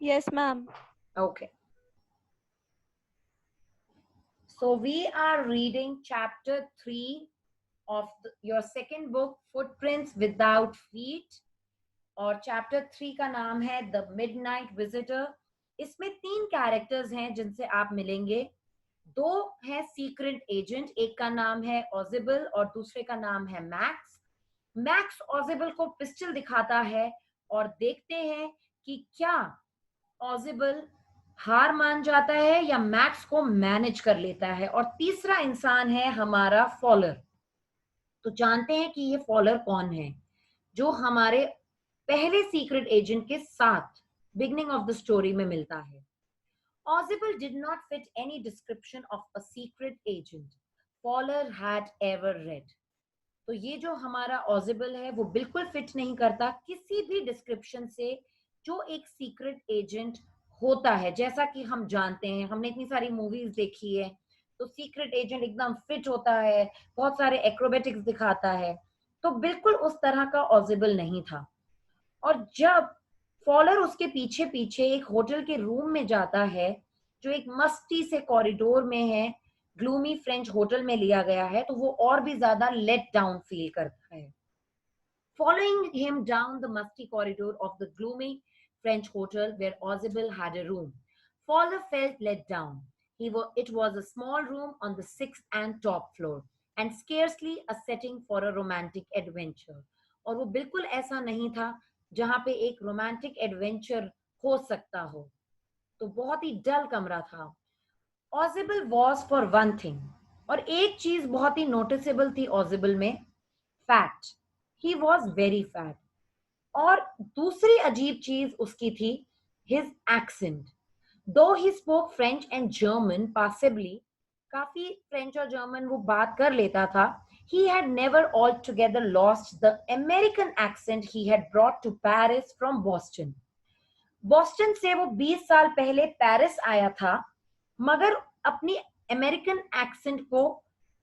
Yes, ma'am. Okay. So we are reading chapter 3 of your second book, Footprints Without Feet. और chapter 3 का नाम है the midnight visitor. इसमें 3 characters हैं जिनसे आप मिलेंगे. 2 हैं सीक्रेट एजेंट, एक का नाम है ऑजिबल और दूसरे का नाम है मैक्स. मैक्स ऑजिबल को पिस्टल दिखाता है और देखते हैं कि क्या ऑजिबल हार मान जाता है या मैक्स को मैनेज कर लेता है. और तीसरा इंसान है हमारा फॉलर. तो जानते हैं कि ये फॉलर कौन है जो हमारे पहले सीक्रेट एजेंट के साथ बिगनिंग ऑफ द स्टोरी में मिलता है. Ozible did not fit any description of a secret agent Fowler had ever read. तो ये जो हमारा ऑजिबल है वो बिल्कुल फिट नहीं करता किसी भी डिस्क्रिप्शन से जो एक सीक्रेट एजेंट होता है. जैसा कि हम जानते हैं, हमने इतनी सारी मूवीज देखी है, तो सीक्रेट एजेंट एकदम फिट होता है, बहुत सारे एक्रोबेटिक्स दिखाता है. तो बिल्कुल उस तरह का ऑजिबल नहीं था. और जब फॉलर उसके पीछे पीछे एक होटल के रूम में जाता है जो एक मस्ती से कॉरिडोर में है, ग्लूमी फ्रेंच होटल में लिया गया है, तो वो और भी ज्यादा लेट डाउन फील करता है. Following him down the musty corridor of the gloomy French hotel where Ozibil had a room, Fowler felt let down. It was a small room on the sixth and top floor, and scarcely a setting for a romantic adventure. और वो बिल्कुल ऐसा नहीं था जहां पे एक romantic adventure हो सकता हो. तो बहुत ही डल कमरा था. ऑजिबल वॉज फॉर वन थिंग, और एक चीज बहुत ही नोटिसेबल थी ऑजिबल में, fat. He was very fat. और दूसरी अजीब चीज उसकी थी हिज एक्सेंट. दो he spoke French and German possibly, काफी फ्रेंच और जर्मन वो बात कर लेता था, he had never altogether lost the American accent he had brought to Paris from Boston. Boston से वो 20 साल पहले पेरिस आया था, मगर अपनी अमेरिकन एक्सेंट को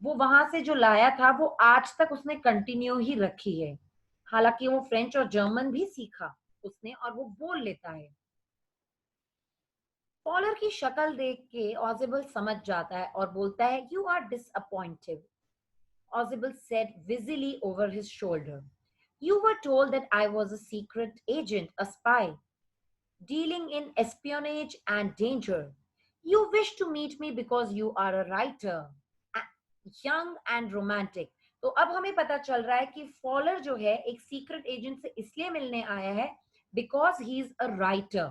वो वहां से जो लाया था वो आज तक उसने कंटिन्यू ही रखी है. हालांकि वो फ्रेंच और जर्मन भी सीखा उसने और वो बोल लेता है. फॉलर की शक्ल देख के ऑजिबल समझ जाता है और बोलता है, you are disappointed. Ozible said wisely over his shoulder, you were told that I was a secret agent, a spy dealing in espionage and danger. You wish to meet me because you are a writer, young and romantic. तो अब हमें पता चल रहा है कि faller जो है एक सीक्रेट एजेंट से इसलिए मिलने आया है because he is a writer,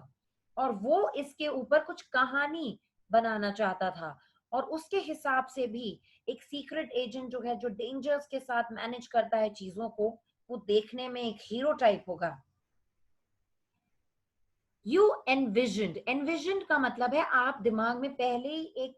और वो इसके ऊपर कुछ कहानी बनाना चाहता था. और उसके हिसाब से भी एक सीक्रेट एजेंट जो है जो डेंजर्स के साथ मैनेज करता है चीजों को, वो देखने में एक हीरो टाइप होगा. यू एनविजन्ड, एनविजन्ड का मतलब है आप दिमाग में पहले ही एक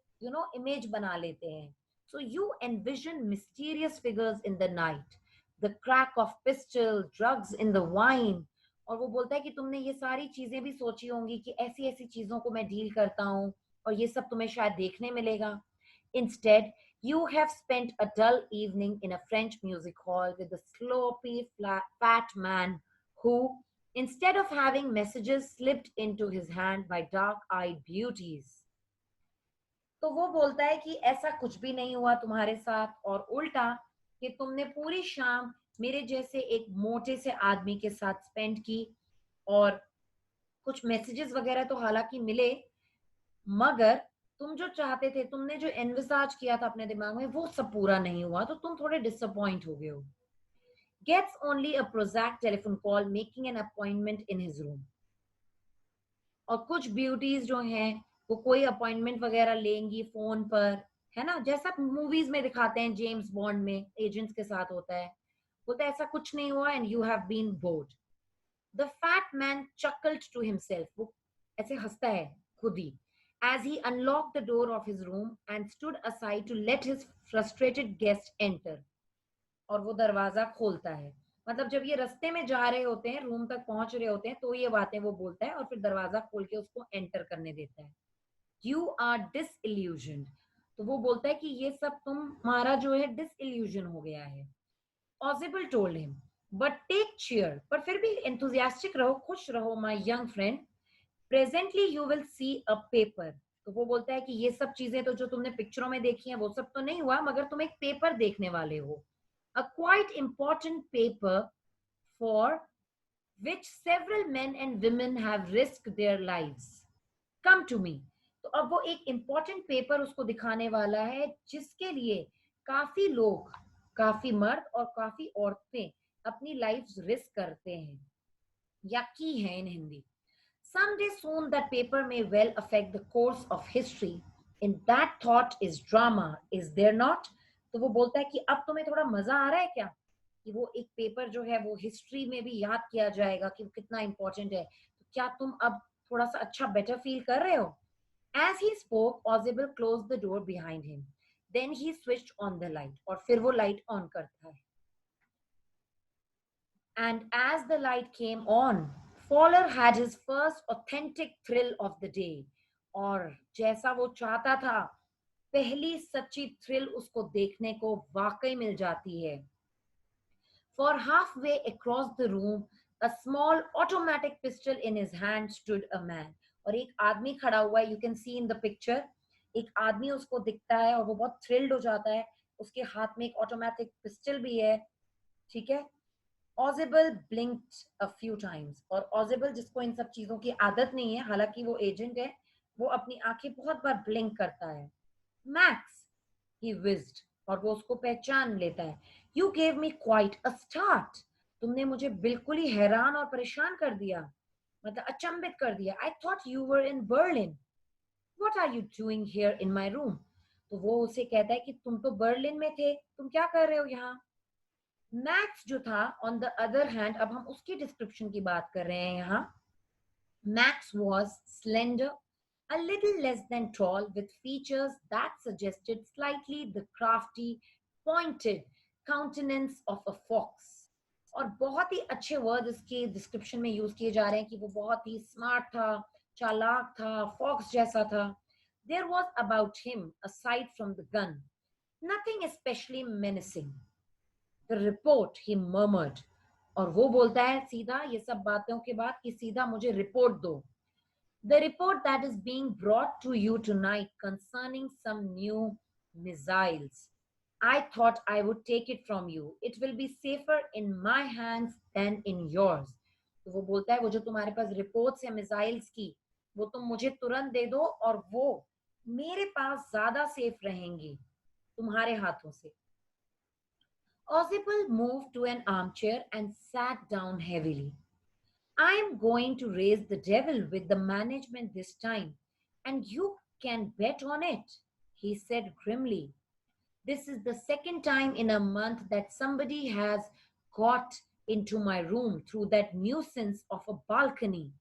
इमेज बना लेते हैं. So you envision mysterious figures in the night, the crack of pistol, drugs in the wine. और वो बोलता है कि तुमने ये सारी चीजें भी सोची होंगी कि ऐसी ऐसी चीजों को मैं डील करता हूँ और ये सब तुम्हें शायद देखने मिलेगा. Instead, you have spent a dull evening in a French music hall with a sloppy, fat man who, instead of having messages slipped into his hand by dark-eyed beauties. तो वो बोलता है कि ऐसा कुछ भी नहीं हुआ तुम्हारे साथ, और उल्टा कि तुमने पूरी शाम मेरे जैसे एक मोटे से आदमी के साथ स्पेंड की, और कुछ मैसेजेस वगैरह तो हालांकि मिले, मगर तुम जो चाहते थे, तुमने जो एनविसाज किया था अपने दिमाग में, वो सब पूरा नहीं हुआ, तो तुम थोड़े डिसअपॉइंट हो गए हो. Gets only a Prozac telephone call making an appointment in his room. और कुछ ब्यूटीज जो हैं वो कोई अपॉइंटमेंट वगैरह लेंगी फोन पर, है ना, जैसा मूवीज में दिखाते हैं, जेम्स बॉन्ड में एजेंट्स के साथ होता है. बोलता है ऐसा कुछ नहीं हुआ and you have been bored. The fat man chuckled to himself, वो ऐसे हंसता है खुद ही, as he unlocked the door of his room and stood aside to let his frustrated guest enter. और वो दरवाजा खोलता है, मतलब जब ये रास्ते में जा रहे होते हैं, रूम तक पहुंच रहे होते हैं, तो ये बातें वो बोलता है और फिर दरवाजा खोल के उसको एंटर करने देता है. यू आर डिसइल्यूजन्ड, तो वो बोलता है कि ये सब तुम्हारा जो है डिसइल्यूजन हो गया है. Ozible told him, but take cheer, पर फिर भी एंथुजियास्टिक रहो, खुश रहो my young friend. Presently you will see a paper. तो वो बोलता है कि ये सब चीजें तो जो तुमने पिक्चरों में देखी हैं वो सब तो नहीं हुआ, मगर तुम एक पेपर देखने वाले हो। A quite important paper for which several men and women have risked their lives. Come to me. तो अब वो एक important पेपर उसको दिखाने वाला है जिसके लिए काफी लोग, काफी मर्द और काफी औरतें अपनी लाइफ रिस्क करते हैं या की हैं इन Hindi. Someday soon that paper may well affect the course of history. In that thought is drama, is there not? तो वो बोलता है कि अब तुम्हें थोड़ा मजा आ रहा है क्या कि वो एक पेपर जो है वो हिस्ट्री में भी याद किया जाएगा कि कितना इंपॉर्टेंट है। तो क्या तुम अब थोड़ा सा अच्छा बेटर फील कर रहे हो? As he spoke, Ozible closed the door behind him. Then he switched on the light. और फिर वो लाइट ऑन करता है। And as the light came on, Fowler had his first authentic thrill of the day. और जैसा वो चाहता था, पहली सच्ची थ्रिल उसको देखने को वाकई मिल जाती है। For halfway across the room, a small automatic pistol in his hand stood a man. और एक आदमी खड़ा हुआ है, you can see in the picture. एक आदमी उसको दिखता है और वो बहुत thrilled हो जाता है। उसके हाथ में एक automatic pistol भी है, ठीक है? Ozible blinked a few times. और Ozible जिसको इन सब चीजों की आदत नहीं है, हालांकि वो एजेंट है, वो अपनी आंखें बहुत बार ब्लिंक करता है। Max, he whizzed. और वो उसको पहचान लेता है। You gave me quite a start. तुमने मुझे बिल्कुल ही हैरान और परेशान कर दिया, मतलब अचंभित कर दिया। I thought you were in Berlin. What are you doing here in my room? तो वो उसे कहता है कि तुम तो बर्लिन में थे, तुम क्या कर रहे हो यहाँ? मैक्स जो था, ऑन द अदर हैंड, अब हम उसकी डिस्क्रिप्शन की बात कर रहे हैं यहाँ। Max was slender, a little less than tall, with features that suggested slightly the crafty, pointed countenance of a fox. और बहुत ही अच्छे वर्ड इसके डिस्क्रिप्शन में यूज किए जा रहे हैं कि वो बहुत ही स्मार्ट था, चालाक था, फॉक्स जैसा था। There was about him, aside from the gun, nothing especially menacing. The report, he murmured. और वो बोलता है सीधा ये सब बातों के बाद कि सीधा मुझे रिपोर्ट दो। The report that is being brought to you tonight concerning some new missiles. I thought I would take it from you. It will be safer in my hands than in yours. तो वो बोलता है वो जो तुम्हारे पास reports है missiles की, वो तुम मुझे तुरंत दे दो और वो मेरे पास ज्यादा सेफ रहेंगी तुम्हारे हाथों से। Ozible moved to an armchair and sat down heavily. I am going to raise the devil with the management this time, and you can bet on it, he said grimly. This is the second time in a month that somebody has got into my room through that nuisance of a balcony.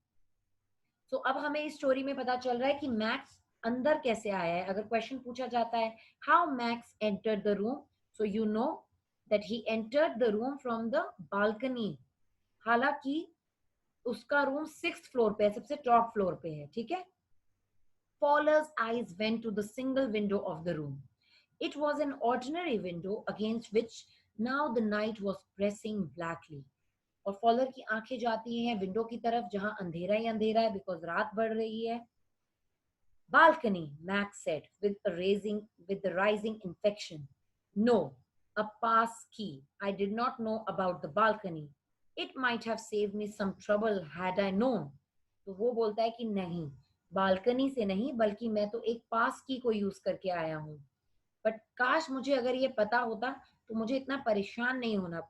So अब हमें इस story में पता चल रहा है कि max अंदर कैसे आया है। अगर क्वेश्चन पूछा जाता है how max entered the room, so you know that he entered the room from the balcony. हालांकि उसका रूम 6th फ्लोर पे है, सबसे टॉप फ्लोर पे है, ठीक है। Fowler's eyes went to the single window of the room. It was an ordinary window against which now the night was pressing blackly. और फॉलर की आंखें जाती हैं विंडो की तरफ जहां अंधेरा ही अंधेरा है बिकॉज रात बढ़ रही है। Balcony, Max said with the rising infection. No, a pass key. I did not know about the balcony. It might have saved me some trouble had I known. तो वो बोलता है कि नहीं, बालकनी से नहीं बल्कि मैं तो एक पास की को यूज करके आया हूँ। बट काश मुझे अगर ये पता होता तो मुझे इतना परेशान नहीं होना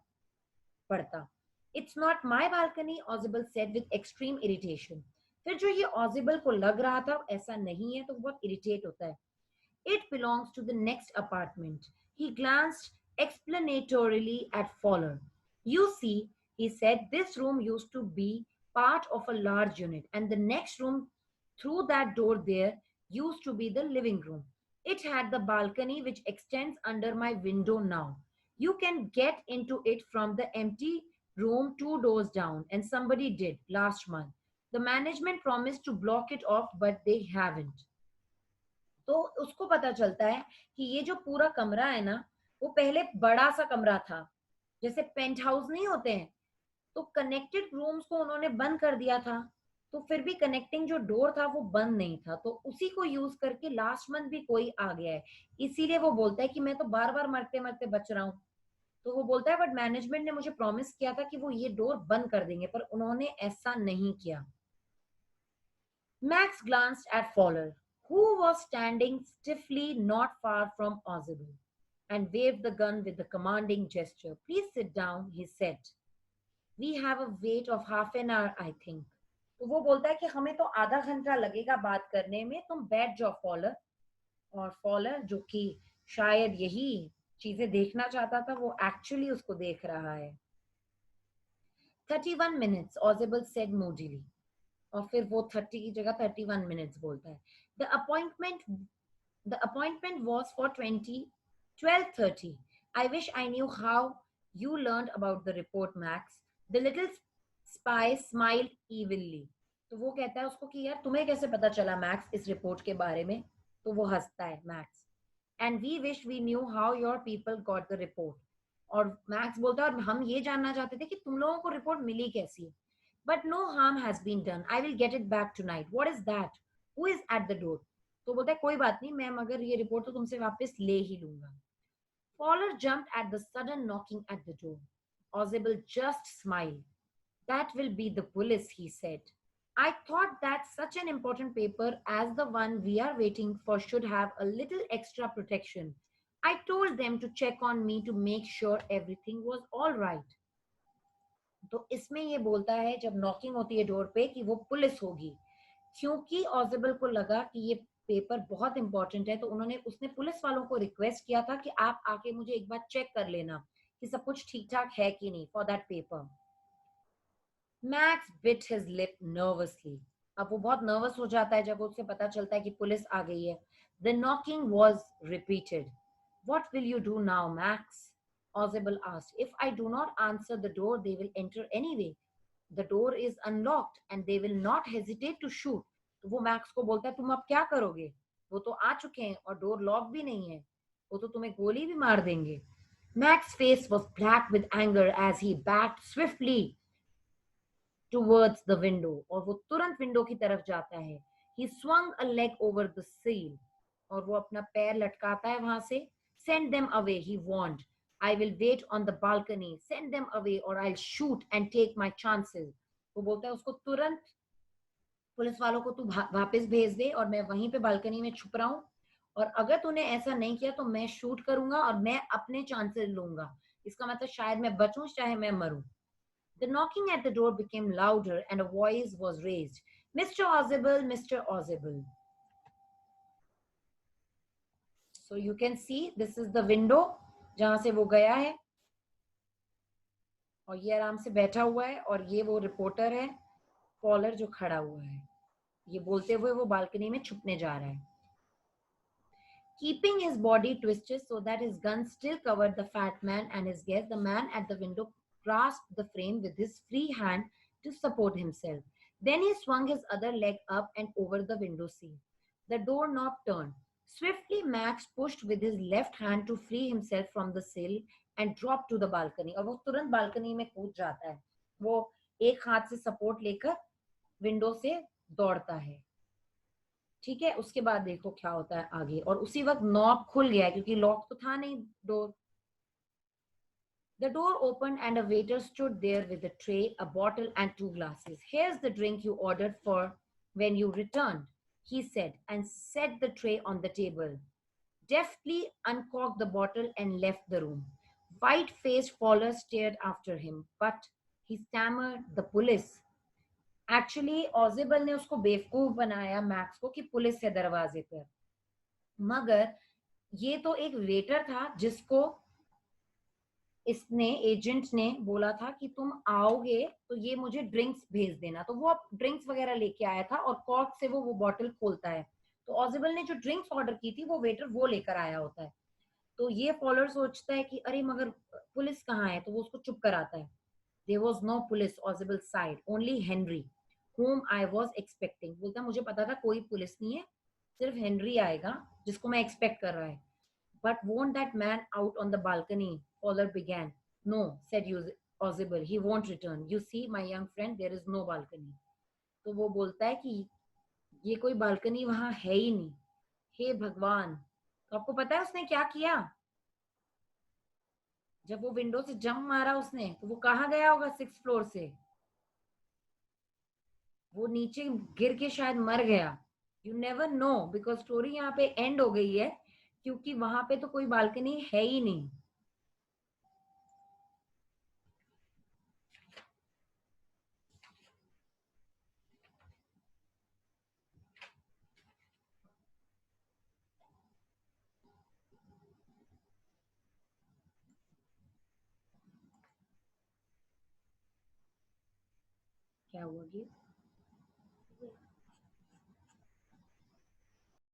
पड़ता। It's not my balcony, Ozible said with extreme irritation. फिर जो ये Ozible को लग रहा था ऐसा नहीं है तो बहुत इरिटेट होता है। It belongs to the next apartment. He glanced explanatorily at Fowler. You see, he said, this room used to be part of a large unit, and the next room through that door there used to be the living room. It had the balcony which extends under my window now. You can get into it from the empty room 2 doors down, and somebody did last month. The management promised to block it off, but they haven't. तो उसको पता चलता है कि ये जो पूरा कमरा है ना, वो पहले बड़ा सा कमरा था, जैसे पेंट हाउस नहीं होते हैं, तो कनेक्टेड रूम्स को उन्होंने बंद कर दिया था तो फिर भी कनेक्टिंग जो डोर था वो बंद नहीं था, तो उसी को यूज करके लास्ट मंथ भी कोई आ गया है, इसीलिए वो बोलता है कि मैं तो बार बार मरते मरते बच रहा हूँ। तो वो बोलता है बट मैनेजमेंट ने मुझे प्रॉमिस किया था कि वो ये डोर बंद कर देंगे, पर उन्होंने ऐसा नहीं किया। Max glanced at Fowler, who was standing stiffly not far from Ozible, and waved the gun with a commanding gesture. Please sit down, he said. We have a wait of half an hour, I think. तो वो बोलता है कि हमें तो आधा घंटा लगेगा बात करने में, तुम बैठ जाओ फॉलर। और फॉलर जो कि शायद यही चीजें देखना चाहता था, वो एक्चुअली उसको देख रहा है। 31 minutes, Ozible said moodily. और फिर वो 30 की जगह 31 मिनट्स बोलता है। The appointment was for 12:30. I wish I knew how you learned about the report, Max. The little spy smiled evilly. तो वो कहता है उसको कि यार तुम्हें कैसे पता चला मैक्स इस रिपोर्ट के बारे में? तो वो हंसता है Max. And we wish we knew how your people got the report. और मैक्स बोलता है और हम ये जानना चाहते थे कि तुम लोगों को रिपोर्ट मिली कैसी। But no harm has been done. I will get it back tonight. What is that? Who is at the door? तो बोलता है कोई बात नहीं, मैं मगर ये रिपोर्ट तो तुमसे वापस ले ही लूंगा। Fowler jumped at the sudden knocking at the door. Ozible just smiled. That will be the police, he said. I thought that such an important paper as the one we are waiting for should have a little extra protection. I told them to check on me to make sure everything was all right. तो इसमें ये बोलता है जब knocking होती है door पे कि वो पुलिस होगी, क्योंकि ऑजिबल को लगा कि ये पेपर बहुत इंपॉर्टेंट है, तो उसने पुलिस वालों को रिक्वेस्ट किया था कि आप आके मुझे एक बार चेक कर लेना कि सब कुछ ठीक ठाक है कि नहीं for that paper. Max bit his lip nervously. अब वो बहुत नर्वस हो जाता है जब उसे पता चलता है कि पुलिस आ गई है। The knocking was repeated. What will you do now, Max? Ozible asked. If I do not answer the door, they will enter anyway. The door is unlocked and they will not hesitate to shoot. तो वो max को बोलता है तुम अब क्या करोगे? वो तो आ चुके हैं और डोर लॉक भी नहीं है, वो तो तुम्हें गोली भी मार देंगे। Max's face was black with anger as he backed swiftly towards the window. और वो तुरंत विंडो की तरफ जाता है। He swung a leg over the sill. और वो अपना पैर लटकाता है वहां से। Send them away, he warned. I will wait on the balcony. Send them away or I'll shoot and take my chances. वो बोलता है उसको तुरंत पुलिस वालों को तू वापस भेज दे और मैं वहीं पे बालकनी में छुप रहा हूँ, और अगर तूने ऐसा नहीं किया तो मैं शूट करूंगा और मैं अपने चांसेस लूंगा। इसका मतलब शायद मैं बचूं चाहे मैं मरूं। The knocking at the door became louder and a voice was raised. Mr. Ozible, Mr. Ozible. So you can see this is the window जहां से वो गया है, और ये आराम से बैठा हुआ है, और ये वो रिपोर्टर है फॉलर जो खड़ा हुआ है। ये बोलते हुए वो बालकनी में छुपने जा रहा है। Keeping his body twisted so that his gun still covered the fat man and his guest, the man at the window grasped the frame with his free hand to support himself. Then he swung his other leg up and over the window sill. The doorknob turned. Swiftly, Max pushed with his left hand to free himself from the sill and dropped to the balcony. और वो तुरंत balcony में कूद जाता है। वो एक हाथ से सपोर्ट लेकर विंडो से दौड़ता है। ठीक है, उसके बाद देखो क्या होता है आगे, और उसी वक्त नॉब खुल गया क्योंकि लॉक तो था नहीं door. The door opened and a waiter stood there with a tray, a bottle and two glasses. Here's the drink you ordered for when you returned, he said, and set the tray on the table. Deftly uncorked the bottle and left the room. White-faced Fowler stared after him, but he stammered, the police. Actually Ozible ने उसको बेवकूफ बनाया max को कि police है दरवाजे पर, मगर ये तो एक वेटर था जिसको इसने एजेंट ने बोला था कि तुम आओगे तो ये मुझे ड्रिंक्स भेज देना, तो वो ड्रिंक्स वगैरह लेके आया था और कॉर्क से वो बॉटल खोलता है। तो ऑजिबल ने जो ड्रिंक्स ऑर्डर की थी वो वेटर वो लेकर आया होता है। तो ये फॉलोअर सोचता है कि अरे मगर पुलिस कहाँ है, तो वो उसको चुप कराता है। There was no police Ozible's side, only Henry, whom I was expecting. बोलता मुझे पता था कोई पुलिस नहीं है, सिर्फ हेनरी आएगा जिसको मैं एक्सपेक्ट कर रहा है। But won't that man out on the balcony? Fowler began. No, said Ozible, he won't return. You see, my young friend, there is no balcony. तो वो बोलता है कि ये कोई बालकनी वहां है ही नहीं। हे भगवान। तो आपको पता है उसने क्या किया? जब वो विंडो से जंप मारा उसने, तो वो कहाँ गया होगा? 6th फ्लोर से वो नीचे गिर के शायद मर गया। You never know, because story यहाँ पे एंड हो गई है, क्योंकि वहां पे तो कोई बालकनी है ही नहीं। क्या हुआ?